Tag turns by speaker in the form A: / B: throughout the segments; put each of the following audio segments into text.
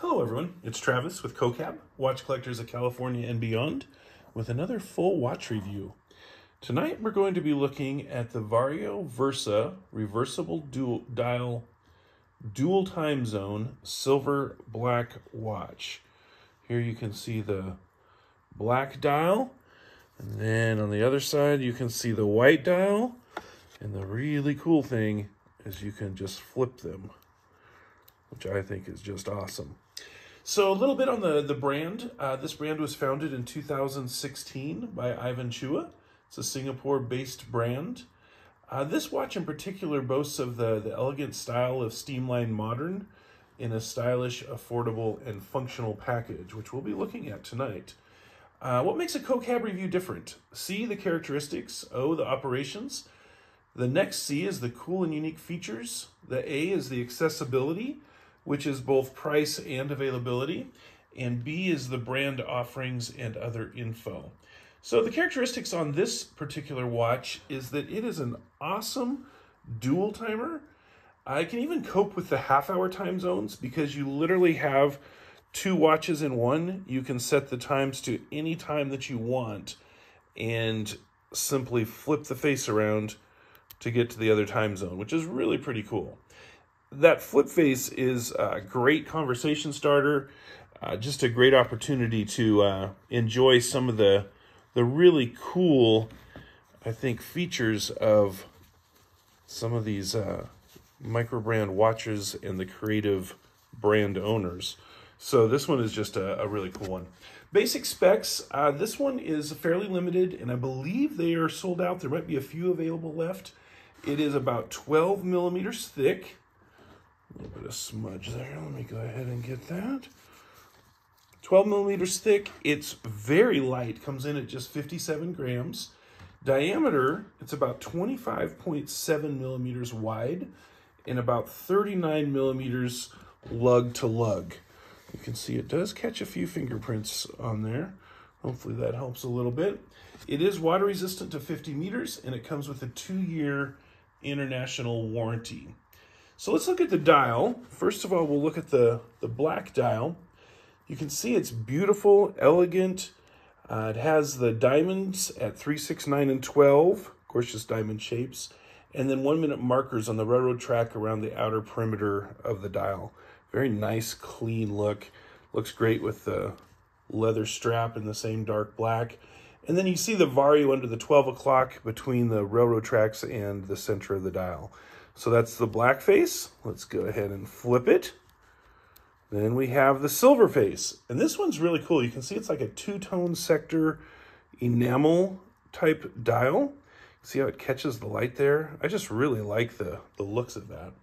A: Hello everyone, it's Travis with COCAB, Watch Collectors of California and Beyond, with another full watch review. Tonight we're going to be looking at the Vario Versa reversible dial dual time zone silver black watch. Here you can see the black dial, and then on the other side you can see the white dial, and the really cool thing is you can just flip them, which I think is just awesome. So a little bit on the brand. This brand was founded in 2016 by Ivan Chua. It's a Singapore-based brand. This watch in particular boasts of the elegant style of Steamline Modern in a stylish, affordable, and functional package, which we'll be looking at tonight. What makes a COCAB review different? C, the characteristics. O, the operations. The next C is the cool and unique features. The A is the accessibility, which is both price and availability. And B is the brand offerings and other info. So the characteristics on this particular watch is that it is an awesome dual timer. I can even cope with the half-hour time zones because you literally have two watches in one. You can set the times to any time that you want and simply flip the face around to get to the other time zone, which is really pretty cool. That flip face is a great conversation starter, just a great opportunity to enjoy some of the really cool, I think, features of some of these micro-brand watches and the creative brand owners. So this one is just a really cool one. Basic specs, this one is fairly limited, and I believe they are sold out. There might be a few available left. It is about 12 millimeters thick. A little bit of smudge there. Let me go ahead and get that. 12 millimeters thick. It's very light. Comes in at just 57 grams. Diameter, it's about 25.7 millimeters wide and about 39 millimeters lug to lug. You can see it does catch a few fingerprints on there. Hopefully that helps a little bit. It is water resistant to 50 meters, and it comes with a 2-year international warranty. So let's look at the dial. First of all, we'll look at the black dial. You can see it's beautiful, elegant. It has the diamonds at 3, 6, 9, and 12. Of course, just diamond shapes. And then 1-minute markers on the railroad track around the outer perimeter of the dial. Very nice, clean look. Looks great with the leather strap in the same dark black. And then you see the Vario under the 12 o'clock between the railroad tracks and the center of the dial. So that's the black face. Let's go ahead and flip it. Then we have the silver face. And this one's really cool. You can see it's like a two-tone sector enamel type dial. See how it catches the light there? I just really like the looks of that.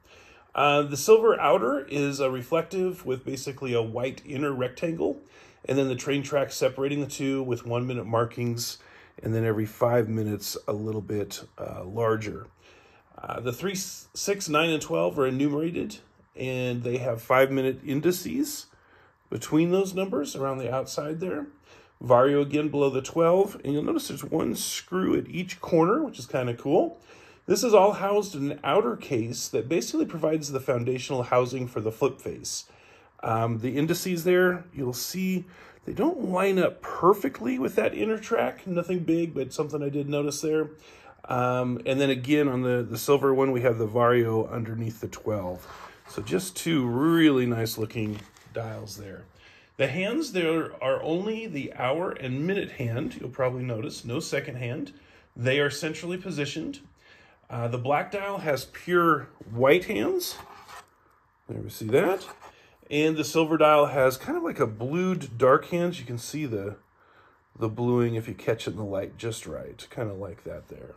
A: The silver outer is a reflective with basically a white inner rectangle. And then the train track separating the two with 1-minute markings. And then every 5 minutes, a little bit larger. The 3, 6, 9, and 12 are enumerated, and they have 5-minute indices between those numbers around the outside there. Vario again below the 12, and you'll notice there's one screw at each corner, which is kind of cool. This is all housed in an outer case that basically provides the foundational housing for the flip face. The indices there, you'll see they don't line up perfectly with that inner track. Nothing big, but something I did notice there. And then again on the silver one, we have the Vario underneath the 12. So just two really nice looking dials there. The hands, there are only the hour and minute hand. You'll probably notice, no second hand. They are centrally positioned. The black dial has pure white hands. There we see that. And the silver dial has kind of like a blued dark hands. You can see the bluing if you catch it in the light just right. Kind of like that there.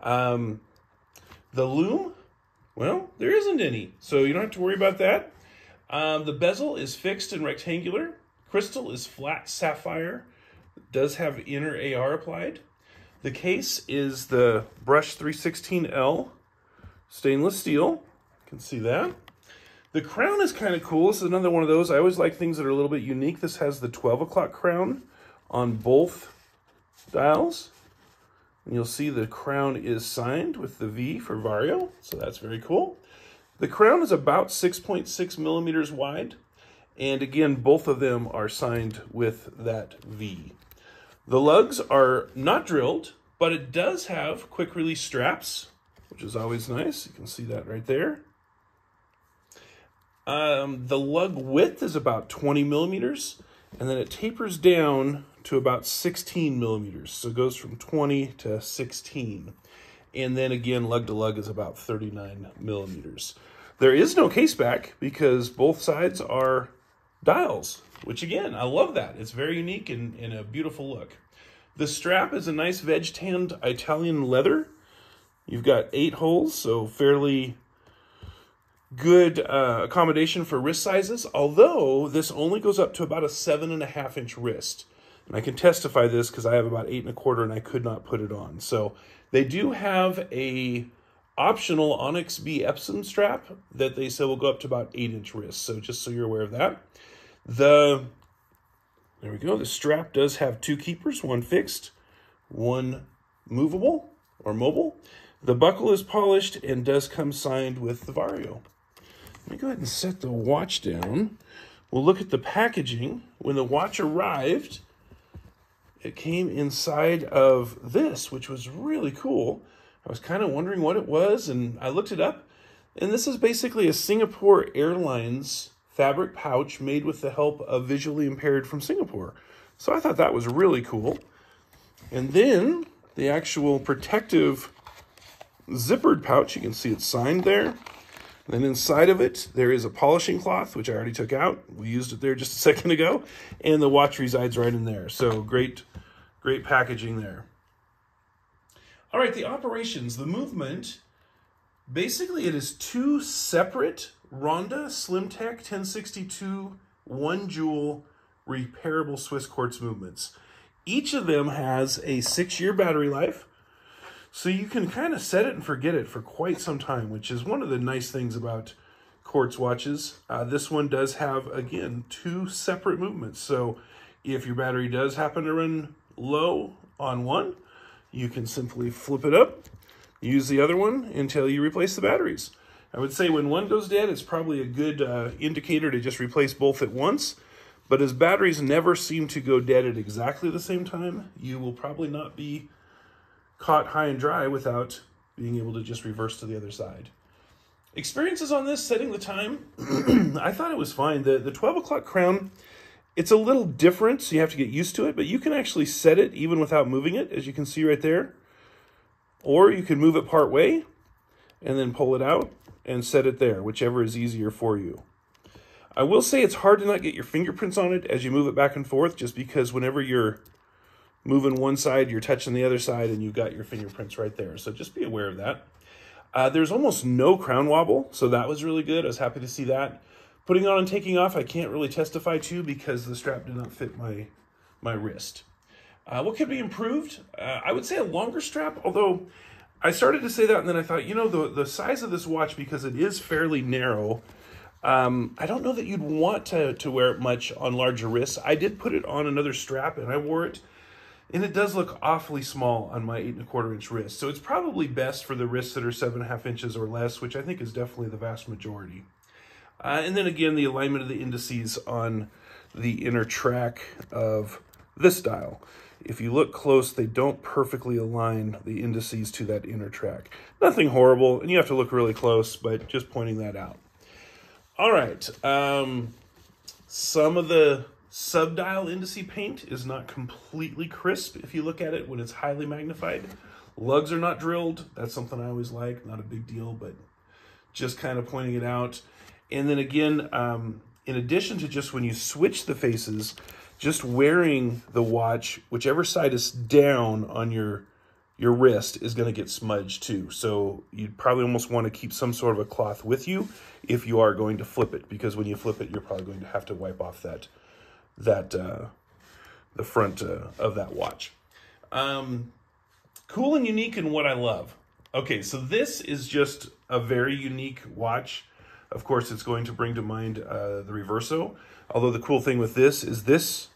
A: The loom, well, there isn't any, so you don't have to worry about that. The bezel is fixed and rectangular. Crystal is flat sapphire. It does have inner AR applied. The case is the brushed 316L stainless steel. You can see that. The crown is kind of cool. This is another one of those. I always like things that are a little bit unique. This has the 12 o'clock crown on both dials. And you'll see the crown is signed with the V for Vario, so that's very cool. The crown is about 6.6 millimeters wide, And again, both of them are signed with that V. The lugs are not drilled, but it does have quick release straps, which is always nice. You can see that right there. The lug width is about 20 millimeters, and then it tapers down to about 16 millimeters. So it goes from 20 to 16. And then again, lug to lug is about 39 millimeters. There is no case back because both sides are dials, which again, I love that. It's very unique and a beautiful look. The strap is a nice veg-tanned Italian leather. You've got 8 holes, so fairly good accommodation for wrist sizes, although this only goes up to about a 7.5-inch wrist. And I can testify this because I have about 8 1/4 and I could not put it on. So they do have a optional Onyx B Epsom strap that they say will go up to about 8-inch wrists. So just so you're aware of that. There we go. The strap does have 2 keepers, one fixed, one movable or mobile. The buckle is polished and does come signed with the Vario. Let me go ahead and set the watch down. We'll look at the packaging. When the watch arrived, it came inside of this, which was really cool. I was kind of wondering what it was, and I looked it up. And this is basically a Singapore Airlines fabric pouch made with the help of visually impaired from Singapore. So I thought that was really cool. And then the actual protective zippered pouch, you can see it's signed there. Then inside of it, there is a polishing cloth, which I already took out. We used it there just a second ago. And the watch resides right in there. So great packaging there. All right, the operations, the movement, basically it is 2 separate Ronda SlimTech 1062 1 jewel repairable Swiss quartz movements. Each of them has a 6-year battery life. So you can kind of set it and forget it for quite some time, which is one of the nice things about quartz watches. This one does have, again, 2 separate movements. So if your battery does happen to run low on one, you can simply flip it up, use the other one until you replace the batteries. I would say when one goes dead, it's probably a good indicator to just replace both at once. But as batteries never seem to go dead at exactly the same time, you will probably not be caught high and dry without being able to just reverse to the other side. Experiences on this, setting the time, I thought it was fine. The 12 o'clock crown, it's a little different, so you have to get used to it, but you can actually set it even without moving it, as you can see right there. Or you can move it part way and then pull it out and set it there, whichever is easier for you. I will say it's hard to not get your fingerprints on it as you move it back and forth, just because whenever you're moving one side, you're touching the other side, and you've got your fingerprints right there. So just be aware of that. There's almost no crown wobble, so that was really good. I was happy to see that. Putting on and taking off, I can't really testify to because the strap did not fit my wrist. What could be improved? I would say a longer strap, although I started to say that, and then I thought, you know, the size of this watch, because it is fairly narrow, I don't know that you'd want to wear it much on larger wrists. I did put it on another strap, and I wore it, and it does look awfully small on my 8 1/4-inch wrist. So it's probably best for the wrists that are 7.5 inches or less, which I think is definitely the vast majority. And then again, the alignment of the indices on the inner track of this dial. If you look close, they don't perfectly align the indices to that inner track. Nothing horrible, and you have to look really close, but just pointing that out. All right, some of the subdial indice paint is not completely crisp if you look at it when it's highly magnified. Lugs are not drilled. That's something I always like. Not a big deal, but just kind of pointing it out. And then again, in addition to just when you switch the faces, just wearing the watch, whichever side is down on your wrist is going to get smudged too. So you'd probably almost want to keep some sort of a cloth with you if you are going to flip it, because when you flip it, you're probably going to have to wipe off the front of that watch. Cool and unique in what I love. Okay, so this is just a very unique watch. Of course, it's going to bring to mind the Reverso. Although the cool thing with this is this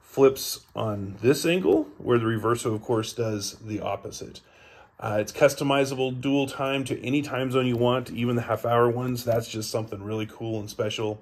A: flips on this angle, where the Reverso, of course, does the opposite. It's customizable dual time to any time zone you want, even the half-hour ones. That's just something really cool and special.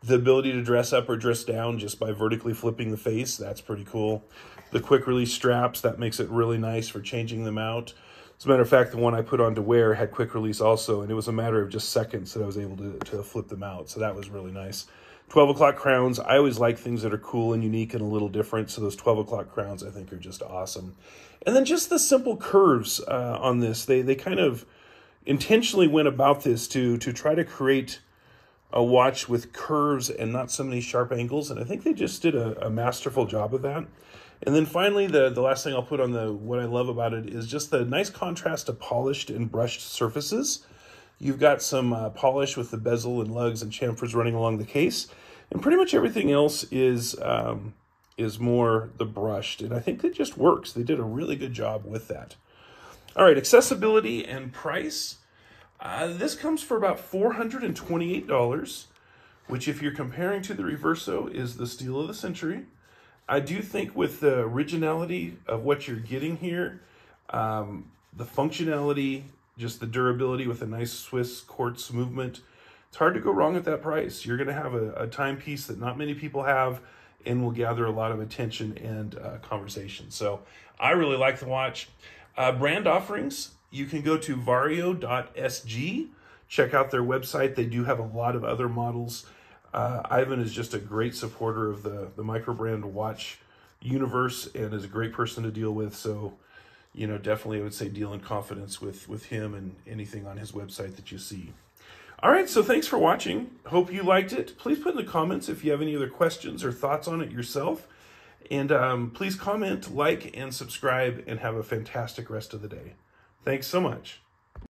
A: The ability to dress up or dress down just by vertically flipping the face, that's pretty cool. The quick release straps, that makes it really nice for changing them out. As a matter of fact, the one I put on to wear had quick release also, and it was a matter of just seconds that I was able to flip them out, so that was really nice. 12 o'clock crowns, I always like things that are cool and unique and a little different, so those 12 o'clock crowns I think are just awesome. And then just the simple curves on this, they kind of intentionally went about this to try to create a watch with curves and not so many sharp angles, and I think they just did a masterful job of that. And then finally, the last thing I'll put on what I love about it is just the nice contrast to polished and brushed surfaces. You've got some polish with the bezel and lugs and chamfers running along the case, and pretty much everything else is more the brushed, and I think it just works. They did a really good job with that. All right, accessibility and price. This comes for about $428, which if you're comparing to the Reverso is the steal of the century. I do think with the originality of what you're getting here, the functionality, just the durability with a nice Swiss quartz movement, it's hard to go wrong at that price. You're going to have a timepiece that not many people have and will gather a lot of attention and conversation. So I really like the watch. Brand offerings, you can go to vario.sg, check out their website. They do have a lot of other models. Ivan is just a great supporter of the micro-brand watch universe and is a great person to deal with. So, you know, definitely I would say deal in confidence with him and anything on his website that you see. All right, so thanks for watching. Hope you liked it. Please put in the comments if you have any other questions or thoughts on it yourself. And please comment, like, and subscribe, and have a fantastic rest of the day. Thanks so much.